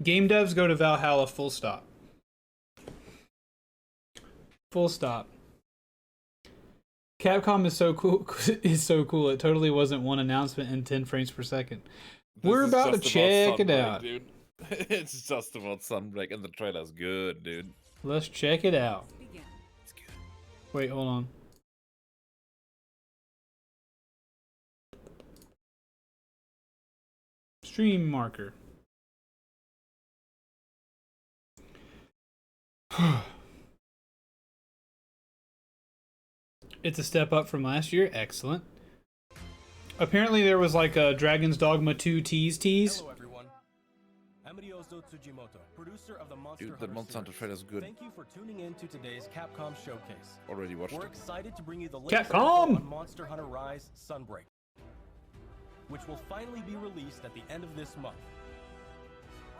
Game devs go to Valhalla, full stop. Full stop. Capcom is so cool. It totally wasn't one announcement in 10 frames per second. We're about to check it out. Dude. It's just about Sunbreak, and the trailer's good, dude. Let's check it out. It's good. Wait, hold on. Stream marker. It's a step up from last year. Excellent. Apparently there was like a Dragon's Dogma 2 tease. Hello everyone. Amediozo Tsujimoto, producer of the Monster Dude, the Hunter Monster Hunter series. trailer's good. Thank you for tuning in to today's Capcom showcase. Already watched We're it. excited to bring you the latest Capcom! info on Monster Hunter Rise Sunbreak, which will finally be released at the end of this month.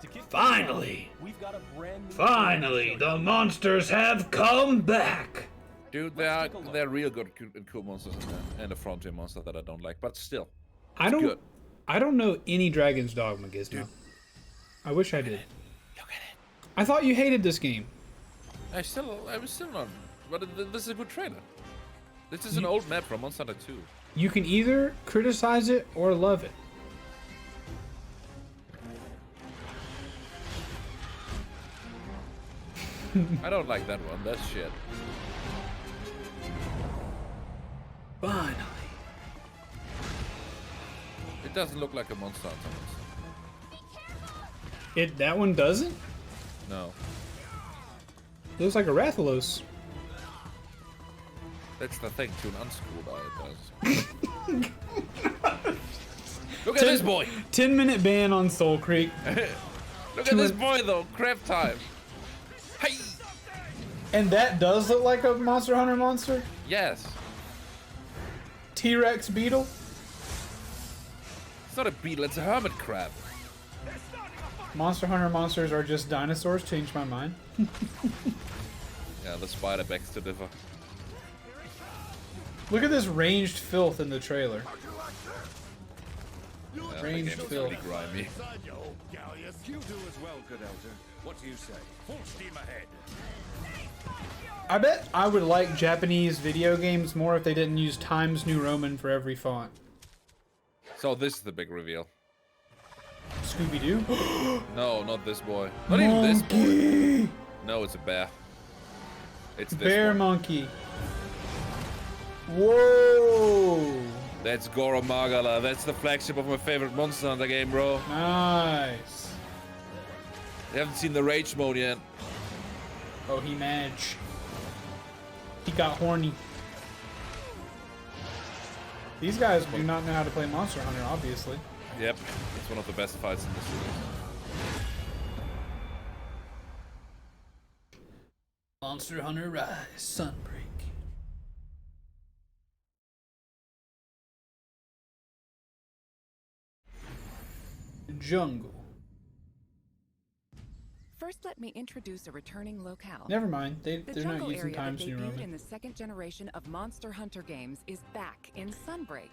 To kick things Finally! off, we've got a brand new Finally, the monsters have come back. Dude, they're real good and cool monsters in there, and a frontier monster that I don't like, but still, I good. don't know any Dragon's Dogma, Gizmo. Dude. I wish I did. Look at it. I thought you hated this game. I was still not. But this is a good trailer. This is an old map from Monster Hunter 2. You can either criticize it or love it. I don't like that one. That's shit. Finally. It doesn't look like a Monster Hunter monster. That one doesn't? No. It looks like a Rathalos. That's the thing, to an unschooled eye it does. Look at this boy! 10-minute ban on Soul Creek. Look at this boy though, crap time. Hey! And that does look like a Monster Hunter monster? Yes. T-Rex beetle? It's not a beetle, it's a hermit crab. Monster Hunter monsters are just dinosaurs. Changed my mind. Yeah, the spider begs to differ. Look at this ranged filth in the trailer. Yeah, Ranged the game's filth. really grimy. You do as well, good elder. What do you say? Full steam ahead. I bet I would like Japanese video games more if they didn't use Times New Roman for every font. So this is the big reveal. Scooby-Doo? No, not this boy. Not even this boy. Monkey! No, it's a bear. It's this Bear one. monkey. Whoa! That's Goro Magala. That's the flagship of my favorite Monster Hunter game, bro. Nice. You haven't seen the Rage mode yet. Oh, he madge. He got horny. These guys do not know how to play Monster Hunter, obviously. Yep, it's one of the best fights in the series. Monster Hunter Rise Sunbreak. Jungle. First, let me introduce a returning locale. Never mind. The They're jungle not using area that Times New debuted Roman. in the second generation of Monster Hunter games is back in Sunbreak.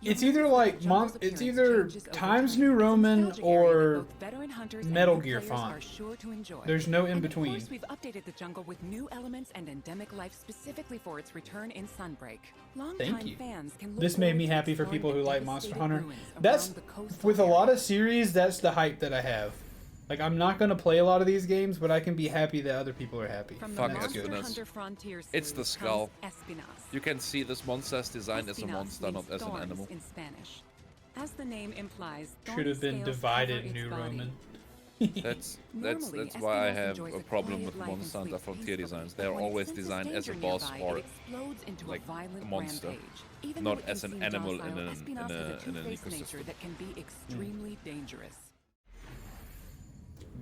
It's either like it's either Times New Roman or Metal Gear font. There's no in between. Of course, we've updated the jungle with new elements and endemic life specifically for its return in Sunbreak. Thank you. Fans can look This made me forward to happy for exploring people who the like Monster devastated Hunter. ruins That's around the coastal with a lot area. of series. That's the hype that I have. Like, I'm not gonna play a lot of these games, but I can be happy that other people are happy. From Fuck the Monster Espinas. Hunter Frontier It's the series skull. comes Espinas. You can see this monster's designed as a Espinas monster, not means as an thorns animal. in Spanish. As the name implies, Should have been thorny scales divided cover New its body. Roman. That's Normally, why I Espinas have enjoys a problem with quiet life Monster and Hunter sleeps Frontier peacefully, designs. They are but when it always senses designed as a danger boss nearby, or it explodes into like a violent a monster, rampage. Even not though it as can an seem animal in docile, an Espinas has a two-faced nature ecosystem. that can be extremely dangerous.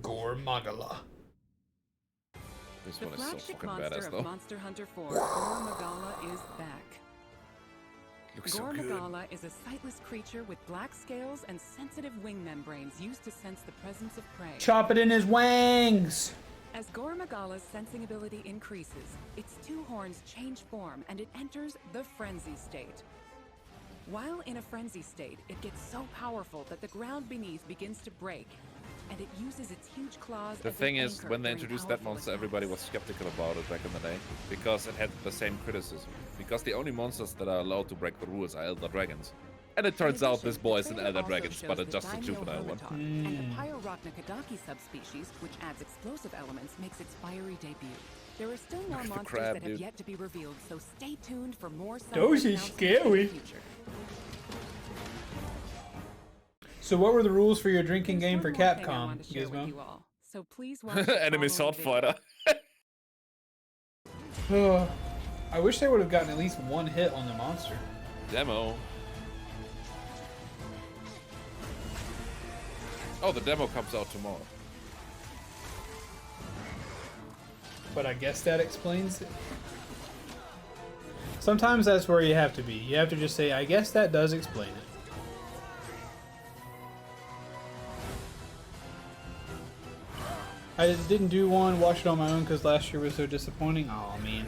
Gore Magala. This The one is so flagship fucking monster badass of though. Monster Hunter 4, Gore Magala, is back. Looks so Gore good. Magala is a sightless creature with black scales and sensitive wing membranes used to sense the presence of prey. Chop it in his wangs. As Gore Magala's sensing ability increases, its two horns change form and it enters the frenzy state. While in a frenzy state, it gets so powerful that the ground beneath begins to break, and it uses its huge claws. The as an thing is, anchor when they during introduced that powerful monster, everybody was attacks. skeptical about it back in the day because it had the same criticism. Because the only monsters that are allowed to break the rules are Elder Dragons. And it turns out this boy is an Elder Dragons, but it's just a juvenile one. And the Pyrorachna species, which adds explosive elements, makes its fiery debut. There are still more The monsters crab, that have dude. yet to be revealed, so stay tuned for more. Those are announcements scary. in the future. So what were the rules for your drinking game for There's one more thing I Capcom, want to share with Gizmo? you all, so please watch the Enemy following sword video. fighter. I wish they would have gotten at least one hit on the monster. Demo. Oh, the demo comes out tomorrow. But I guess that explains it. Sometimes that's where you have to be. You have to just say, I guess that does explain it. I didn't do one, watch it on my own because last year was so disappointing. Oh man.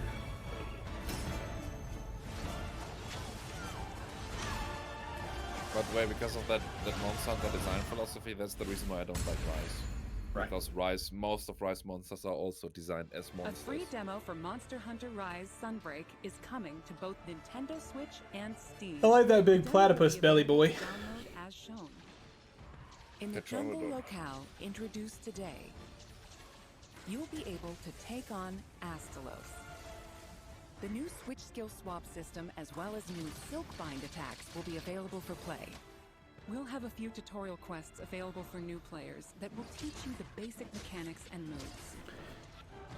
By the way, because of that Monster Hunter design philosophy, that's the reason why I don't like Rise. Right. Because most of Rise monsters are also designed as A monsters. free demo for Monster Hunter Rise Sunbreak is coming to both Nintendo Switch and Steam. I like that big The demo platypus will be belly available boy. to download as shown. In the jungle Tetralodo. locale introduced today, you will be able to take on Astalos. The new Switch skill swap system as well as new Silkbind attacks will be available for play. We'll have a few tutorial quests available for new players that will teach you the basic mechanics and moves.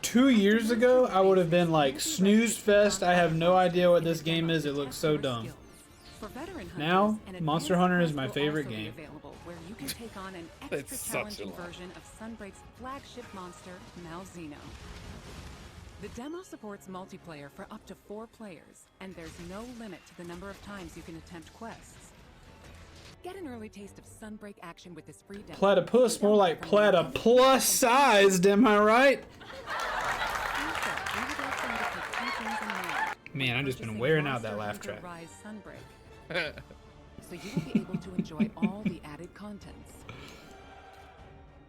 2 years ago, I would have been like, snooze fest, I have no idea what this game is, it looks so dumb. For veteran hunters, Now, an Monster advanced Hunter is quest my will favorite also be game. available, where you can take on an It's extra such a challenging lot. version of Sunbreak's flagship monster, Malzeno. The demo supports multiplayer for up to 4 players, and there's no limit to the number of times you can attempt quests. Get an early taste of Sunbreak action with this free demo. Platypus, more like platypus sized, am I right? Man, I've just been wearing out that laugh track. Rise Sunbreak. So you will be able to enjoy all the added contents.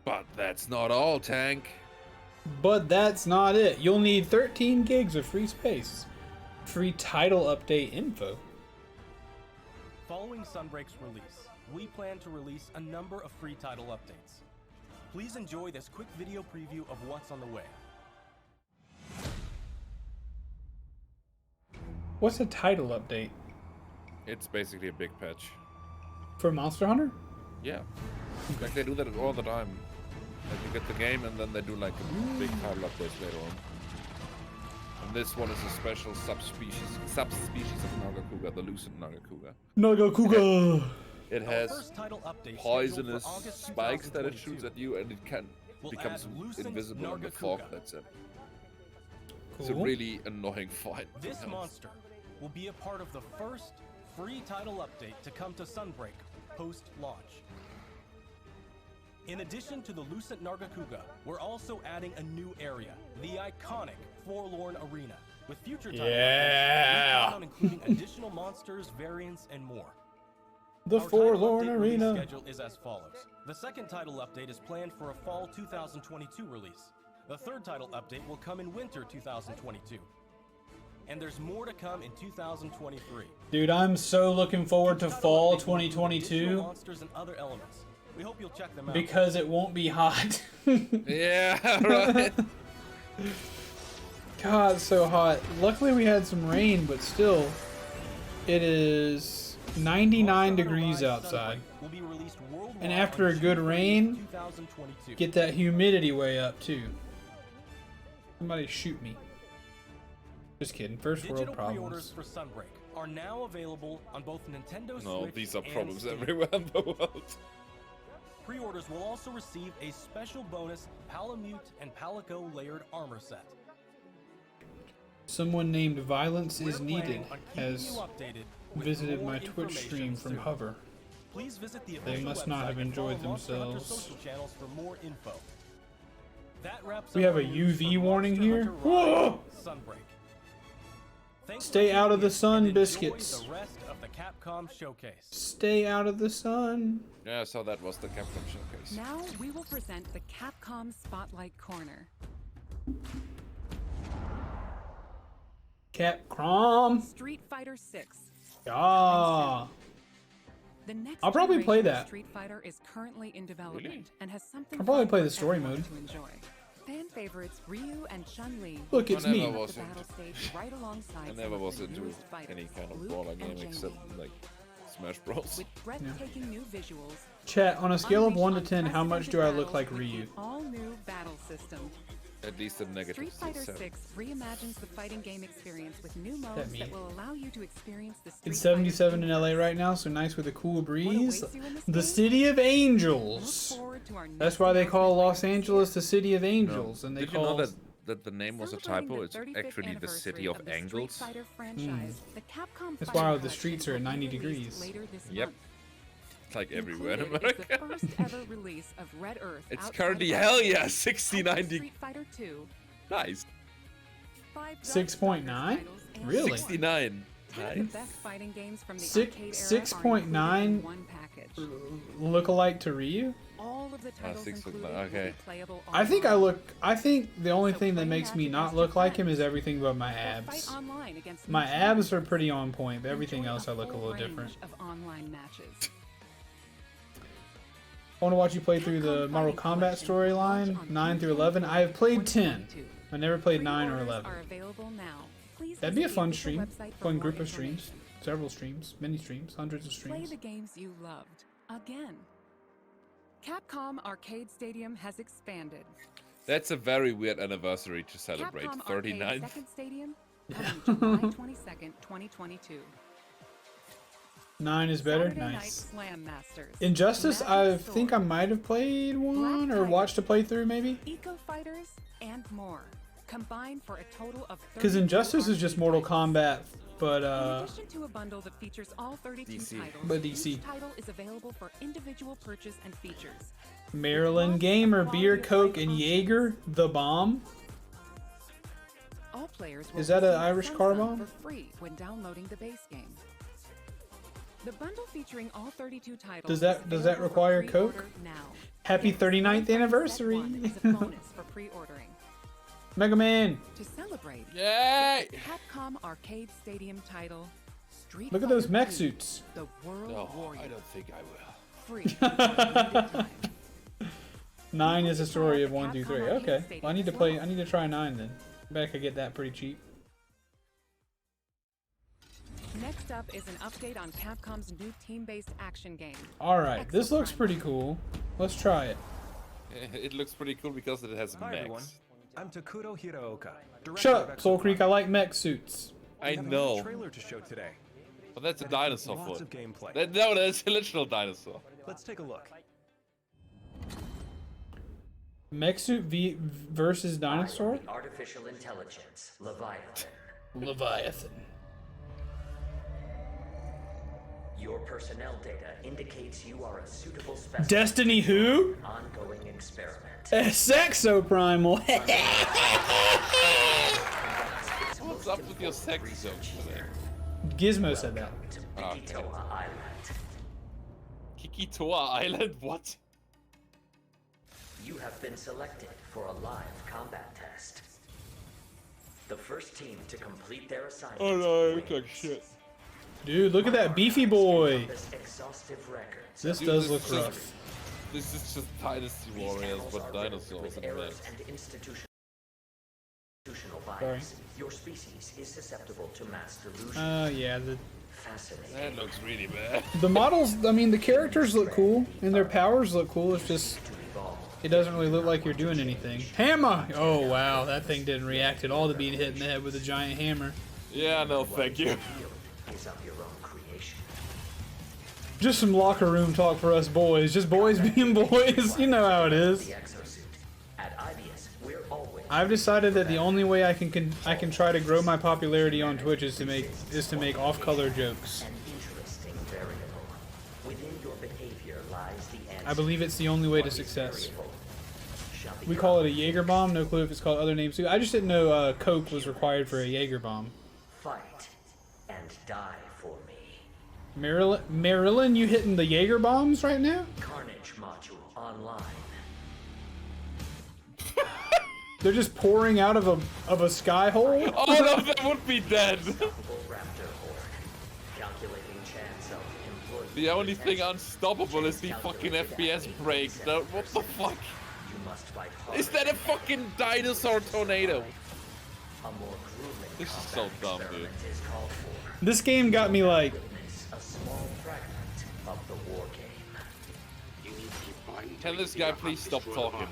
But that's not all, Tank. But that's not it. You'll need 13 gigs of free space. Free title update info. Following Sunbreak's release, we plan to release a number of free title updates. Please enjoy this quick video preview of what's on the way. What's a title update? It's basically a big patch. For Monster Hunter? Yeah. Like they do that all the time. Like you get the game and then they do like a big title update later on. And this one is a special subspecies of Nagakuga, the lucent Nagakuga. Nagakuga! It Our has first title update poisonous scheduled for August spikes that it 2022. shoots at you, and it We'll becomes add lucent invisible in the Nargacuga. fog. That's it. It's a Cool. really annoying fight. to be This honest. monster will be a part of the first free title update to come to Sunbreak post-launch. In addition to the Lucent Nargacuga, we're also adding a new area, the iconic Forlorn Arena. With future title updates, we plan on including additional monsters, variants, and more. The Our title Forlorn update release Arena. schedule is as follows. The second title update is planned for a fall 2022 release. The third title update will come in winter 2022. And there's more to come in 2023. Dude, I'm so looking forward to Each title fall update will include additional 2022 monsters and other elements. We hope you'll check them out. because it won't be hot. Yeah, right. God, it's so hot. Luckily we had some rain, but still, it is 99 degrees outside. Will be released worldwide And after a on good June 30th, rain, 2022. get that humidity way up too. Somebody shoot me. Just kidding. First world Digital pre-orders problems. for Sunbreak are now available on both Nintendo No, Switch these are and problems Steam. everywhere in the world. Pre-orders will also receive a special bonus Palamute and Palico layered armor set. Someone named Violence We're is planning Needed on keeping has you updated with visited more my Twitch information stream from soon. Hover. Please visit the They official must not website have and enjoyed follow Monster Hunter themselves. social channels for more info. That wraps We up have our a news UV for warning Monster here? Hunter Rise Whoa! Sunbreak. Thanks Stay for out of tuning the in sun, and enjoy biscuits. The rest of the Capcom showcase. Stay out of the sun. Yeah, so that was the Capcom showcase. Now we will present the Capcom Spotlight Corner. Capcom. Street Fighter 6. Ah. The next I'll probably play generation of that. Street Fighter is currently in development Really? and has something I'll probably fun play for the story everyone mode. to enjoy. Fan favorites Ryu and Chun-Li Look, it's I never me. was the battle into- stage right alongside I never some of was the into newest fighters, any kind of Luke brawler and game Jamie. except like Smash Bros. With breathtaking new visuals, Chat, on a scale of unleash 1 to 10, how much do I unprecedented look like battles with Ryu? the all-new battle system. At least a negative Street Fighter 7. 6 reimagines the fighting game experience with new modes me. that will allow you to experience the Street It's Fighter 77 in LA universe. right now, so nice with a cool breeze. awaits you in this The game? City of Look Angels. forward to our That's next why they call announcement Los later this Angeles year. the City of Angels, and they Did you know call that the name was a Celebrating typo? the It's 35th actually the City anniversary of the Street Angles. Fighter franchise, the Capcom That's Fighter why the Collection streets are at will be 90 released degrees. later this Yep. month. It's like everywhere in Included is America. the first ever release of Red Earth. It's outside currently of hell Russia, yeah, and 69 Street degrees. Fighter 2. Nice. 5 6.9? titles and Really? more. 69. 10 of the Nice. best fighting games from the Six- arcade era 6.9 are included in one package. look-alike to Ryu. All of the titles 6.9, included okay. will be playable I think online. I think the only So thing that play makes me Magic not against look your like him friends. is everything but my Or abs. fight online against My new abs are friends. pretty on point, but everything Enjoy else I look a full little range different. of online matches. I want to watch you play through the Capcom Mortal Fighting Kombat Collection will launch storyline, on 9 through June 11. I have played 10. 2022. I never played 9 or Pre-orders 11. are available now. Please That'd be a visit the fun official stream. website for Fun more group of streams. information. Several streams. Many streams. Hundreds of Play streams. the games you loved again. Capcom Arcade Stadium has expanded. That's a very weird anniversary to celebrate. Capcom 39. Arcade Second Stadium coming July 22nd, 2022. 9 is better? Saturday Night Nice. Slam Masters. Injustice, Magic I Sword, think I might have played one Black or Tiger. watched a playthrough maybe. Eco Fighters, and more. Combined for a total of Because 32 Injustice is just arcade Mortal titles. Kombat, but In addition to a bundle that features all 32 DC. titles, But DC. each title is available for individual purchase and features. Maryland Gamer, Beer, Coke, and Jaeger, the bomb. All players will Is that an receive Irish Sun car Sun bomb? for free when downloading the base game. The bundle featuring all 32 titles Does that- is does that available for require pre-order Coke? Now. Happy Yes, 39th Final anniversary. Fantasy Set 1 is a bonus for pre-ordering. Mega Man. To celebrate, Yay! Capcom Arcade Stadium title Street Look at those Fighter mech 2, suits. The World No, Warrior. I don't think I will. Free. for a limited time. 9 is a story of Capcom 1 through 3. Arcade Okay. Stadium Well, I need to as play. well. I need to try 9 then. Bet I could get that pretty cheap. Next up is an update on Capcom's new team-based action game. All right. This looks pretty cool. Let's try it. It looks pretty cool because it has Hi everyone, mechs. I'm Takuro Hiraoka. director Shut of up, Soul Exoprimal. Creek. I like mech suits. I We have a new know. trailer to show today. But that's a and it has dinosaur lots foot. of gameplay. No, that's a literal dinosaur. Let's take a look. Mech suit versus dinosaur. Artificial intelligence, Leviathan. Leviathan. Your personnel data indicates you are a suitable specimen Destiny who? for an ongoing experiment. Sexoprimal. What's up with your sex jokes today? Gizmo said that. To Okay. Bikitoa Island. Kikitoa Island? What? You have been selected for a live combat test. The first team to complete their assignment. Oh no, I wins. look like shit. Dude, look at that beefy boy. This exhaustive records. This Dude, does this look is just- rough. This is just Dynasty These Warriors, panels but are dinosaurs riddled with and errors mechs. and institutional bias. Your species is susceptible to mass delusion. Yeah, Fascinating. That looks really bad. the models, I mean, the characters look cool, and their powers look cool, it's just, it doesn't really look like you're doing anything. Hammer! Oh, wow, that thing didn't react at all to being hit in the head with a giant hammer. Yeah, no, thank you. Is of your own creation. Just some locker room talk for us boys. Just boys being boys, you know how it is. The exosuit. At IBS, we're always I've decided that the only way I can try to grow my popularity on Twitch is to make off-color jokes. an interesting variable. Within your behavior lies the answer. I believe it's the only way to success. We call it a Jaeger bomb. No clue if it's called other names too. I just didn't know Coke was required for a Jaeger bomb. Fight and die for me. Marilyn, you hitting the Jaeger bombs right now? Carnage module online. They're just pouring out of a sky hole? All of them would be dead. Unstoppable raptor horde. Calculating chance of employee The only thing retention. unstoppable is the fucking FPS break. What the fuck? You must fight hard. Is that a fucking dinosaur tornado? A more grueling This is combat so dumb, dude. experiment is called for. This game got me like, Witness a small fragment of the war game. Can this guy please stop talking?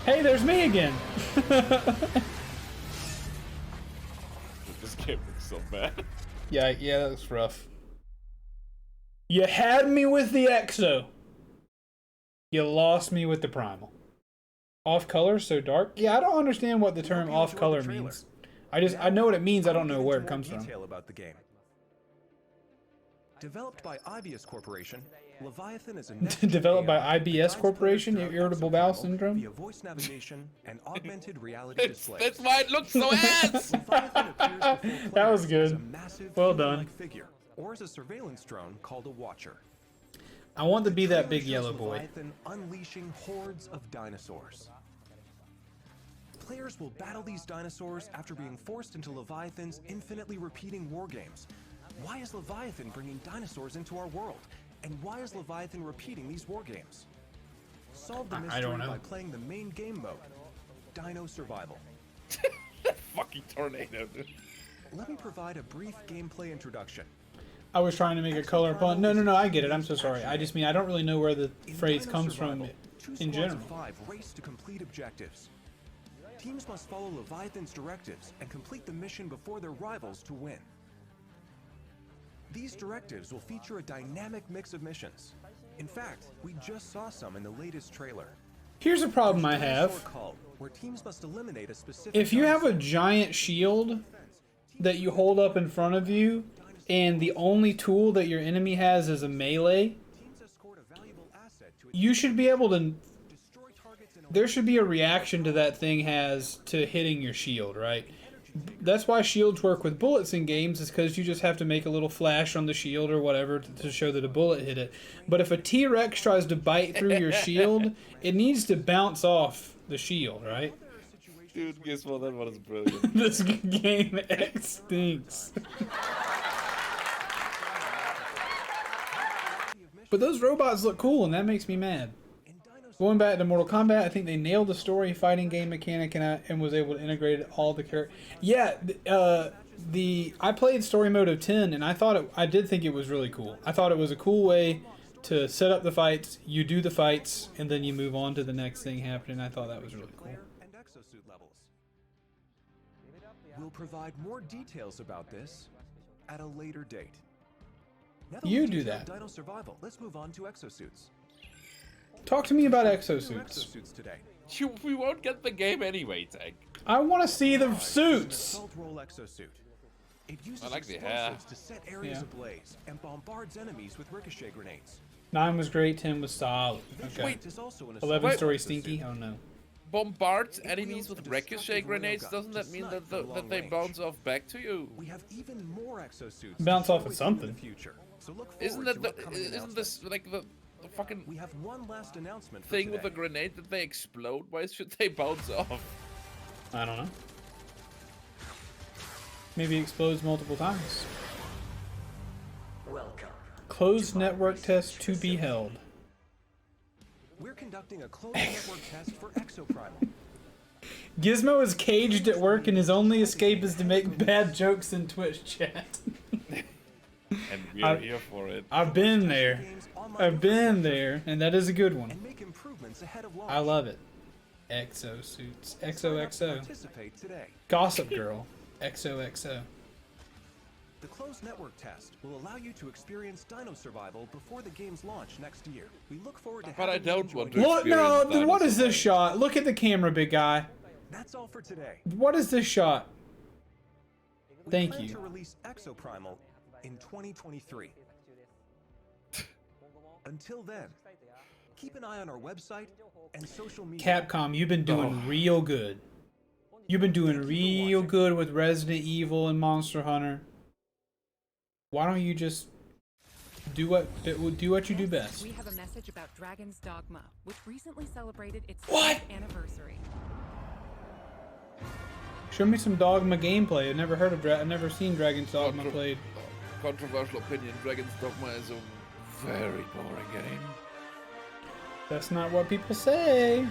hey, there's me again. This game looks so bad. Yeah, that looks rough. You had me with the Exo. You lost me with the Primal. Off color, so dark? Yeah, I don't understand what the term off color means. I know what it means, I don't know where it comes from. Detail about the game. Developed by IBS Corporation, Leviathan is a Developed by IBS Corporation, Irritable Bowel Syndrome. via voice navigation and augmented reality displays. That's why it looks so ass! Leviathan appears before That was players as a good. massive Well human-like done. figure, or as a surveillance drone called a Watcher. I want to be that big Trailer yellow shows boy. Leviathan unleashing hordes of dinosaurs. Players will battle these dinosaurs after being forced into Leviathan's infinitely repeating war games. Why is Leviathan bringing dinosaurs into our world? And why is Leviathan repeating these war games? Solve the I mystery don't know. by playing the main game mode, Dino Survival. Fucking tornado, dude. Let me provide a brief gameplay introduction. I was trying to make a color pun. No, I get it. I'm so sorry. I just mean I don't really know where the In phrase Dino comes Survival, from two in squads general. of 5 race to complete objectives. Teams must follow Leviathan's directives and complete the mission before their rivals to win. These directives will feature a dynamic mix of missions. In fact, we just saw some in the latest trailer. Here's a problem I Dinosaur have. Call, where teams must eliminate a specific If you have a dinosaur. giant shield that you hold up in front of you, and the only tool that your enemy has is a melee, Teams escort a valuable asset to you should be able to. destroy targets in a There should be a reaction to that thing has to hitting your shield, right? That's why shields work with bullets in games, is because you just have to make a little flash on the shield or whatever to show that a bullet hit it. But if a T-Rex tries to bite through your shield, it needs to bounce off the shield, right? Dude, guess what? That one is brilliant. This game stinks. But those robots look cool, and that makes me mad. Going back to Mortal Kombat, I think they nailed the story fighting game mechanic and was able to integrate all the characters. Yeah, I played story mode of 10, and I did think it was really cool. I thought it was a cool way to set up the fights. You do the fights, and then you move on to the next thing happening. I thought that was really cool. and exosuit levels. We'll provide more details about this at a later date. Now that You we've do detailed that. Dino Survival, let's move on to exosuits. Talk to me about New exosuits. exosuits today. We won't get the game anyway, Tank. I want to see the An suits. assault roll exosuit. It uses I like the hair. explosives to set areas Yeah. ablaze and bombards enemies with ricochet grenades. 9 was great, 10 was solid. Okay. Wait, is also an 11 assault story exosuit. stinky? Oh no. Bombards enemies with ricochet grenades? Doesn't that mean that that they bounce off back to you? We have even more exosuits. Bounce to off share of with you in something. the future. So look forward Isn't to that upcoming isn't announcements. this like the fucking We have one last announcement for thing with the today. grenade that they explode? Why should they bounce off? I don't know. Maybe it explodes multiple times. Welcome. Closed network test to be held. We're conducting a closed network test for Exoprimal. Gizmo is caged at work and his only escape is to make bad jokes in Twitch chat. And we are here for it. I've been there. I've been there, and that is a good one. And make improvements ahead of launch. I love it. Exosuits. Sign up to XOXO. Participate today. Gossip Girl. XOXO. The closed network test will allow you to experience Dino Survival before the game's launch next year. We look forward to But I having you don't want join to. us. Look, no, Experience what is this dinosaurs. shot? Look at the camera, big guy. That's all for today. What is this shot? We Thank plan you. to release Exoprimal in 2023. Until then, keep an eye on our website and social media. Capcom, you've been doing real good. You've been doing real good with Resident Evil and Monster Hunter. Why don't you just do what you do best? We have a message about Dragon's Dogma, which recently celebrated its What? 10th anniversary. Show me some Dogma gameplay. I've never heard of I've never seen Dragon's Dogma played. Controversial opinion, Dragon's Dogma is a very boring game. That's not what people say.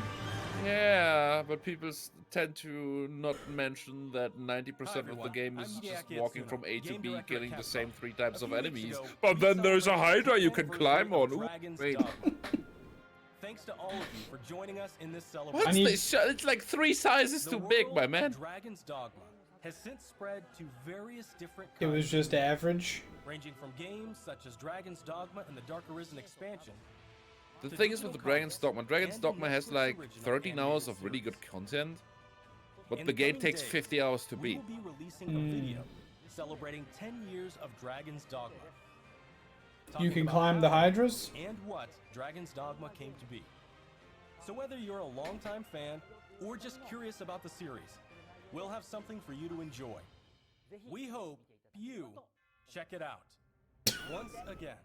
Yeah, but people tend to not mention that 90% of the game is just walking from A to B, killing the same 3 types of enemies. But then there's a Hydra you can climb on. Ooh, wait. Thanks to all of you for joining us in this What's celebration. this? It's like 3 sizes too big, my man. Dragon's Dogma has since spread to various different It was just average. ranging from games such as Dragon's Dogma and the Dark Arisen expansion. The thing is with the Dragon's Dogma has like 13 hours of really good content, but the game takes 50 hours to We beat. will be releasing a video celebrating 10 years of Dragon's Dogma. You Talking can about climb the how Hydras? and what Dragon's Dogma came to be. So whether you're a longtime fan or just curious about the series, we'll have something for you to enjoy. We hope you check it out. Once again,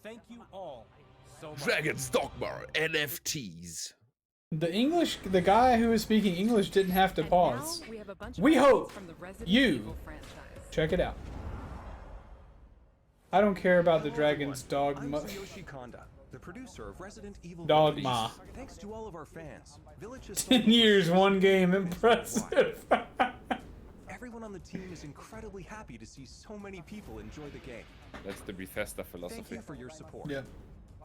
thank you all so much. Dragon's Dogma NFTs. The guy who was speaking English didn't have to And pause. now we have a bunch of We updates hope from the Resident you Evil franchise. check it out. I don't care about the Hello, Dragon's everyone. Dogma. I'm Tsuyoshi Konda, the producer of Resident Evil Dogma. Village. Thanks to all of our fans, Village has 10 years, one game, impressive. Everyone on the team is incredibly happy to see so many people enjoy the game. That's the Bethesda Thank philosophy. you for your support. Yeah.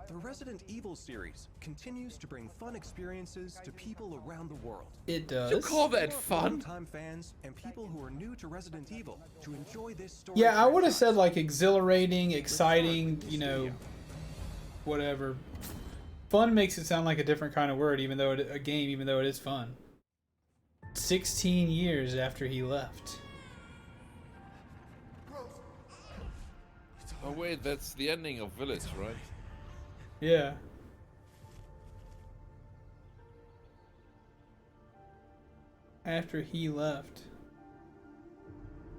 The Resident Evil series continues to bring fun experiences to people around the world. It does. You call that fun? Longtime fans and people who are new to Resident Evil to enjoy this story. Yeah, I would have said franchise. like exhilarating, exciting, you know, whatever. Fun makes it sound like a different kind of word, even though a game, even though it is fun. 16 years after he left. Oh wait, that's the ending of Village, right? Yeah. After he left.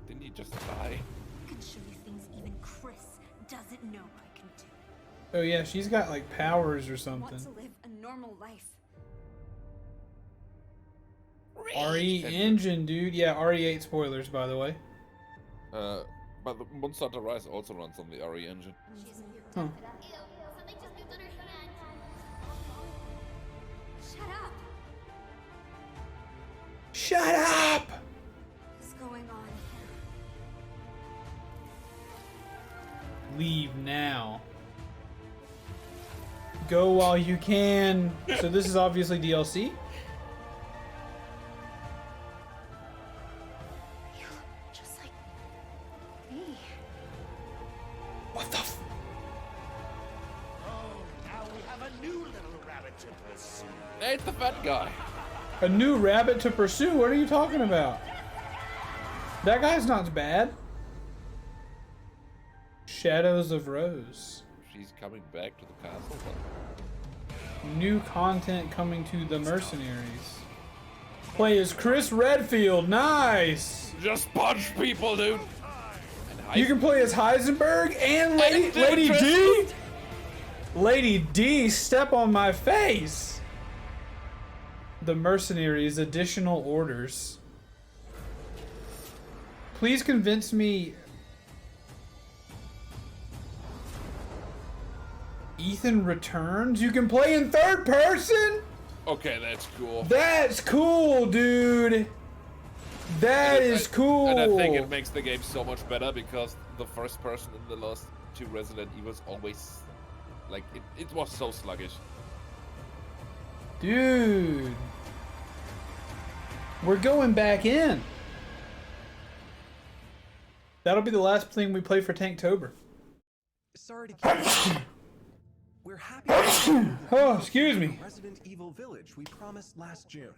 Didn't he just die? I can show you things even Chris doesn't know I can do. Oh yeah, she's got like powers or Want something. to live a normal life. RE engine, dude. Yeah, RE8 spoilers, by the way. But the Monster Hunter Rise also runs on the RE engine. Huh. Ew, something just moved on her hand. Shut up! Shut up! What's going on here? Leave now. Go while you can. So this is obviously DLC. You look just like me. What the f- Now we have a new little rabbit to pursue. Hey, it's the fat guy. A new rabbit to pursue? What are you talking about? That guy's not bad. Shadows of Rose. She's coming back to the castle. New content coming to the Mercenaries. Play as Chris Redfield. Nice! Just punch people, dude. And You can play as Heisenberg and Lady D. Tristan. Lady D, step on my face. The Mercenaries additional orders. Please convince me. Ethan returns. You can play in third person. Okay, that's cool. That's cool, dude. That is cool. And I think it makes the game so much better because the first person in the last 2 Resident Evils always, like, it was so sluggish. Dude. We're going back in. That'll be the last thing we play for Tanktober. Sorry to keep you. We're happy to Oh, excuse me. Resident Evil Village we promised last June.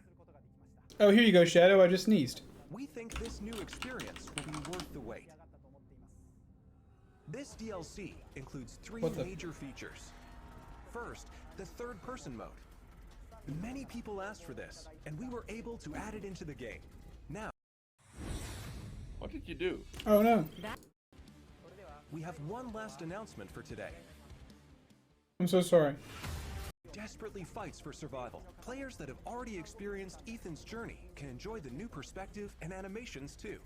Oh, here you go, Shadow. I just sneezed. We think this new experience will be worth the wait. This DLC includes 3 What the- major features. First, the third-person mode. Many people asked for this, and we were able to add it into the game. Now, What did you do? Oh no. We have one last announcement for today. I'm so sorry. Desperately fights for survival. Players that have already experienced Ethan's journey can enjoy the new perspective and animations too.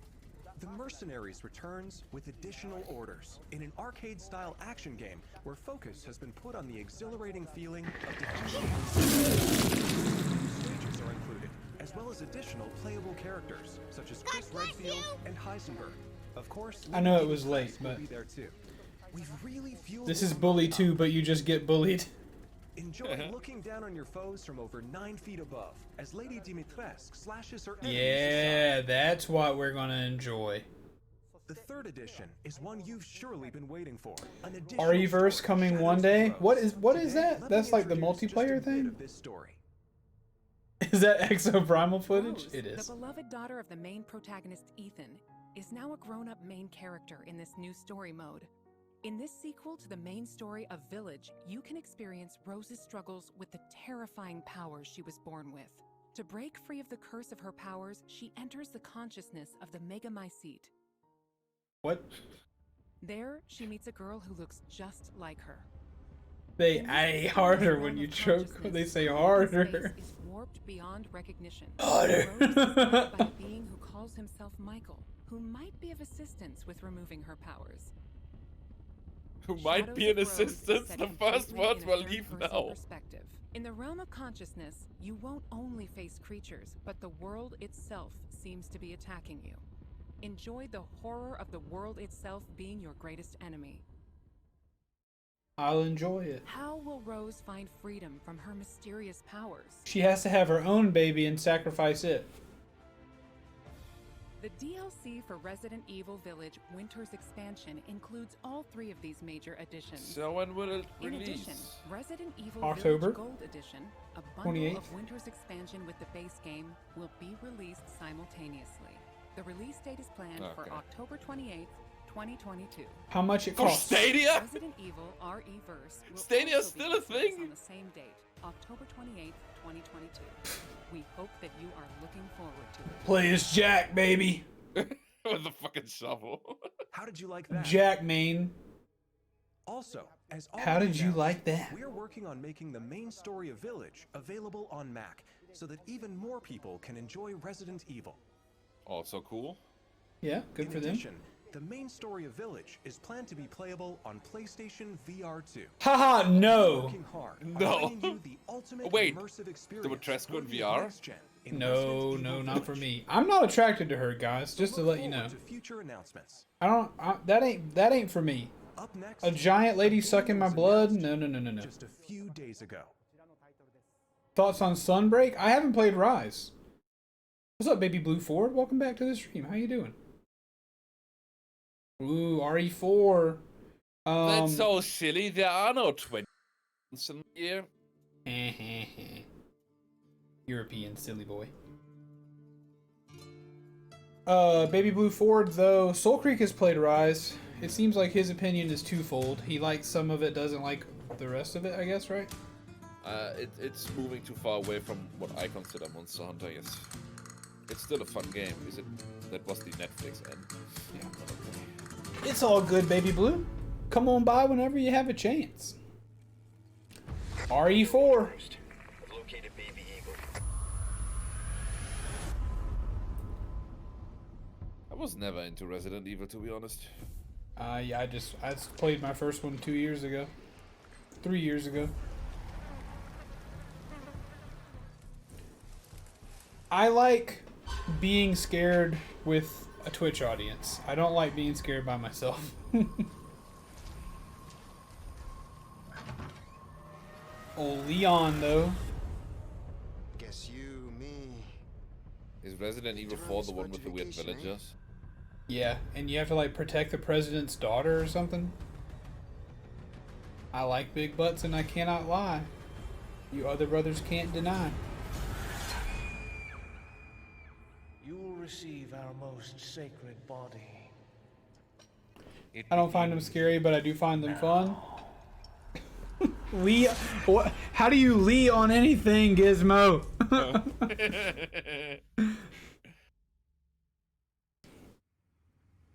The Mercenaries returns with additional orders in an arcade-style action game where focus has been put on the exhilarating feeling of defeating. Stages are included, as well as additional playable characters such as Chris Redfield and Heisenberg. Of course, I know it was late, will but be there too. We've really fueled this is this Bully up. 2, but you just get bullied. Enjoy looking down on your foes from over 9 feet above as Lady Dimitrescu slashes her enemies Yeah, aside. that's what we're gonna enjoy. The third edition is one you've surely been waiting for. An additional RE-verse story, coming Shadows one of day? Rose. What is Today, that? let That's me like the introduce just a multiplayer bit thing? of this story. Is that exoprimal footage? Rose, It is. the beloved daughter of the main protagonist Ethan, is now a grown-up main character in this new story mode. In this sequel to the main story of Village, you can experience Rose's struggles with the terrifying powers she was born with. To break free of the curse of her powers, she enters the consciousness of the Megamycete. What? There, she meets a girl who looks just like her. They In this I mysterious harder realm when you of choke. consciousness, They say time and harder. space is warped beyond recognition. Harder. Rose is guided by a being who calls himself Michael, who might be of assistance with removing her powers. Who might Shadows be an of Rose is assistance? set The first completely words in a were leave third-person now. perspective. In the realm of consciousness, you won't only face creatures, but the world itself seems to be attacking you. Enjoy the horror of the world itself being your greatest enemy. I'll enjoy it. How will Rose find freedom from her mysterious powers? She has to have her own baby and sacrifice it. The DLC for Resident Evil Village Winter's Expansion includes all 3 of these major additions. So when will it In release? addition, Resident Evil October Village Gold Edition, a bundle 28th. of Winter's Expansion with the base game, will be released simultaneously. The release date is planned for Okay. October 28th, 2022. How much it For costs? Stadia? Resident Evil RE-verse will Stadia's also be still a released thing? on the same date, October 28th, 2022. We hope that you are looking forward to it. Play as Jack, baby. With the fucking shovel. How did you like that? Jack Main. Also, as How already did you announced, like that? We are working on making the main story of Village available on Mac so that even more people can enjoy Resident Evil. Also cool. Yeah, good In for them. addition, the main story of Village is planned to be playable on PlayStation VR 2. Haha, no. Working hard on No. bringing you the ultimate Wait, immersive experience Dimitrescu in for the VR? next gen in No, Resident no, Evil not for Village. me. I'm not attracted to her, guys. Just to Look let you know. forward to future announcements. That ain't for me. Up next, A giant lady a game sucking my was blood? announced No, no, no, no, no. Just a few days ago. Thoughts on Sunbreak? I haven't played Rise. What's up, Baby Blue Ford? Welcome back to the stream. How you doing? Ooh, RE4. That's so silly. There are no twins in the year. European silly boy. Baby Blue Ford, though, Soul Creek has played Rise. It seems like his opinion is twofold. He likes some of it, doesn't like the rest of it, I guess, right? It's moving too far away from what I consider Monster Hunter. Yes, it's still a fun game. Is it? That was the Netflix end. Yeah. It's all good, Baby Blue. Come on by whenever you have a chance. RE4. Located Baby Eagle. I was never into Resident Evil, to be honest. Yeah, I played my first one 2 years ago. 3 years ago. I like being scared with a Twitch audience. I don't like being scared by myself. Oh, Leon, though. Guess you, me. Is Resident Evil 4 the one with the weird villagers? Yeah, and you have to, like, protect the president's daughter or something. I like big butts, and I cannot lie. You other brothers can't deny. You will receive our most sacred body. I don't find them scary, but I do find them fun. Lee, what? How do you Lee on anything, Gizmo?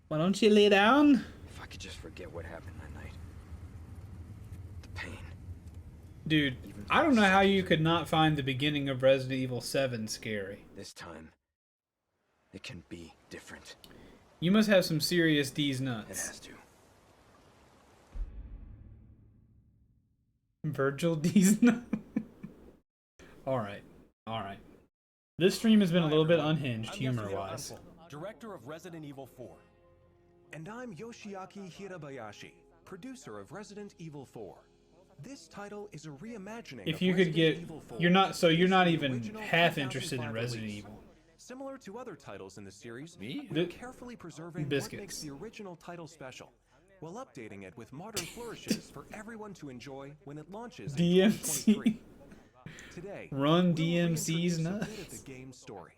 Why don't you lay down? If I could just forget what happened that night. The pain. Dude, I don't know how you could not find the beginning of Resident Evil 7 scary. This time, it can be different. You must have some serious D's It nuts. has to. Virgil D's nuts? Alright. Alright. This stream has been a little bit unhinged, humor-wise. Director of Resident Evil 4. And I'm Yoshiaki Hirabayashi, producer of Resident Evil 4. This title is a reimagining If of you could Resident get... Evil 4 You're not based even on the original half interested in 2005 Resident release. Evil. Similar to other titles in the series, Me? we're carefully preserving what Biscuits. makes the original title special, while updating it with modern flourishes for everyone to enjoy when it launches in DMC. 2023. Today, Run we'll DMC's reintroduce a bit nuts. of the game's story.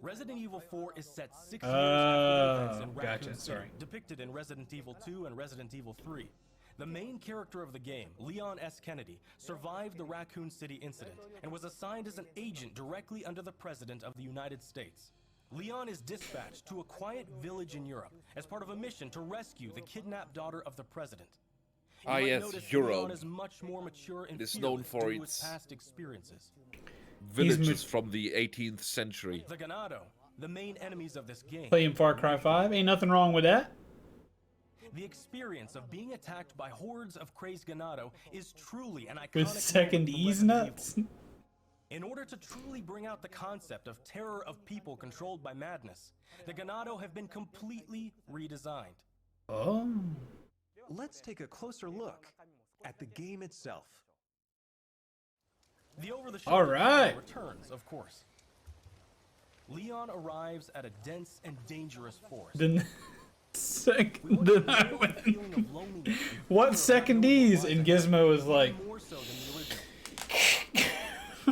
Resident Evil 4 is set 6 years after the events in gotcha, Raccoon City, sorry. depicted in Resident Evil 2 and Resident Evil 3. The main character of the game, Leon S. Kennedy, survived the Raccoon City incident and was assigned as an agent directly under the President of the United States. Leon is dispatched to a quiet village in Europe as part of a mission to rescue the kidnapped daughter of the President. You might yes, notice Europe. Leon is much more mature and It's known fearless for due to its past experiences. Villages from the 18th century. The Ganado, the main enemies of this game. Playing Far Cry 5, ain't nothing wrong with that. The experience of being attacked by hordes of crazed Ganado is truly an iconic With moment second for E's Resident nuts. Evil. In order to truly bring out the concept of terror of people controlled by madness, the Ganado have been completely redesigned. Oh. Let's take a closer look at the game itself. The over-the-shoulder All right. returns, of course. Leon arrives at a dense and dangerous forest. Then second then I win. What second D's? And Gizmo is like, More so than the original.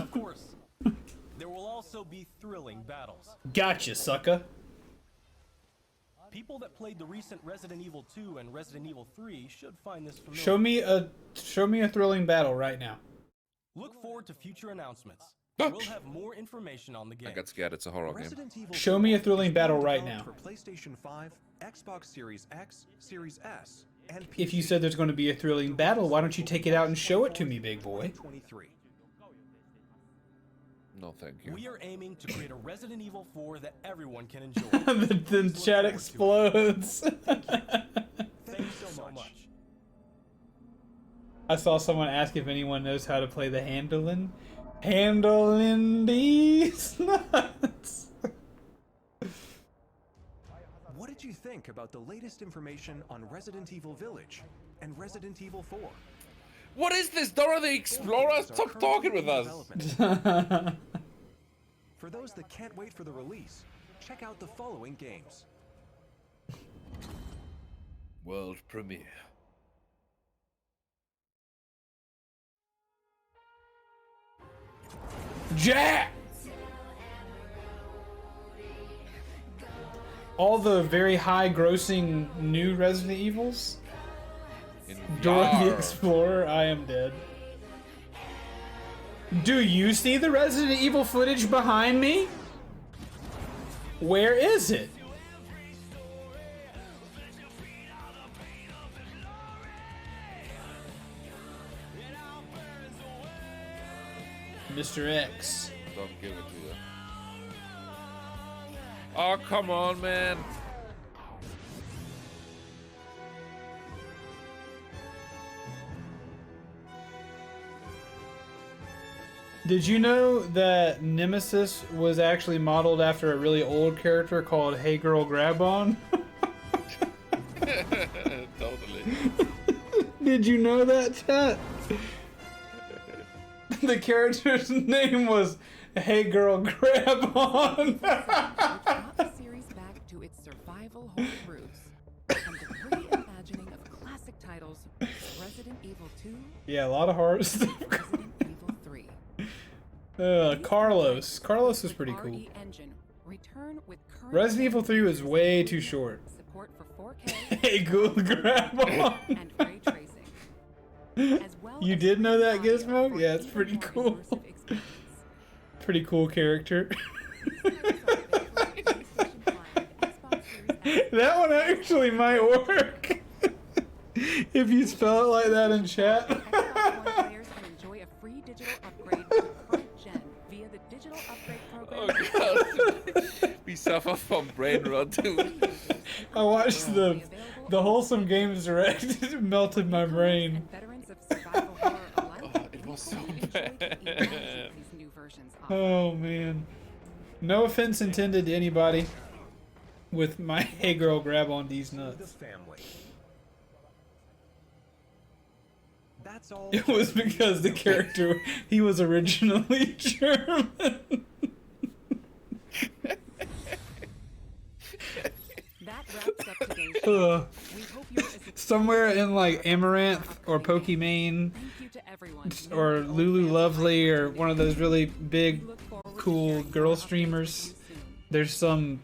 Of course, there will also be thrilling battles. gotcha, sucker. People that played the recent Resident Evil 2 and Resident Evil 3 should find this familiar. Show me a thrilling battle right now. Look forward to future announcements. We'll have more information on the game. I got scared, it's a horror game. Resident Evil Show me a 4 thrilling is battle being right developed now. For PlayStation 5, Xbox Series X, Series S, and PC. If you said there's going to be a thrilling battle, why don't you take it out and show it to me, big boy? 2023. No, thank you. We are aiming to create a Resident Evil 4 that everyone can enjoy. The chat explodes. Thanks so much. I saw someone ask if anyone knows how to play the handling. Handling these nuts. What did you think about the latest information on Resident Evil Village and Resident Evil 4? What is this? Dora the Explorer? Stop talking with us! For those that can't wait for the release, check out the following games. World premiere. Jack! All the very high grossing new Resident Evils? In Dora the VR. Explorer, I am dead. Do you see the Resident Evil footage behind me? Where is it? Mr. X. Don't give it to you. Oh, come on, man. Did you know that Nemesis was actually modeled after a really old character called Hey Girl Grab On? Totally. Did you know that, chat? The character's name was Hey Girl Grab On. Brought the series back to its survival horror roots. From the reimagining of classic titles, Resident Evil 2, Yeah, a lot of horror stuff. Resident Evil 3. Carlos. Carlos is pretty cool. RE Engine, return with current Resident Evil 3 was way too short. support for 4K Hey Girl Grab On. and ray tracing. As well You as did know that, audio Gizmo? for Yeah, it's even pretty more cool. immersive experience. Pretty cool character. These titles are available on PlayStation 5 and That one actually might work. If you spell it like that in chat. Xbox One players can enjoy a free digital upgrade to current gen via the digital upgrade program. Oh god. We suffer from brain rot too. I watched the wholesome games direct. It melted my brain. Veterans of survival horror alike. Oh, it was so bad. These new versions offer. Oh man. No offense intended to anybody with my hey girl grab on these The nuts. family. That's all. It was because the character, he was originally German. That wraps up today's Ugh. show. We hope you're as excited Somewhere in like Amaranth or Pokimane Thank you to everyone. or Lulu Lovely or one of those really big, cool girl streamers. There's some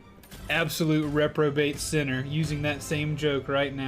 absolute reprobate sinner using that same joke right now.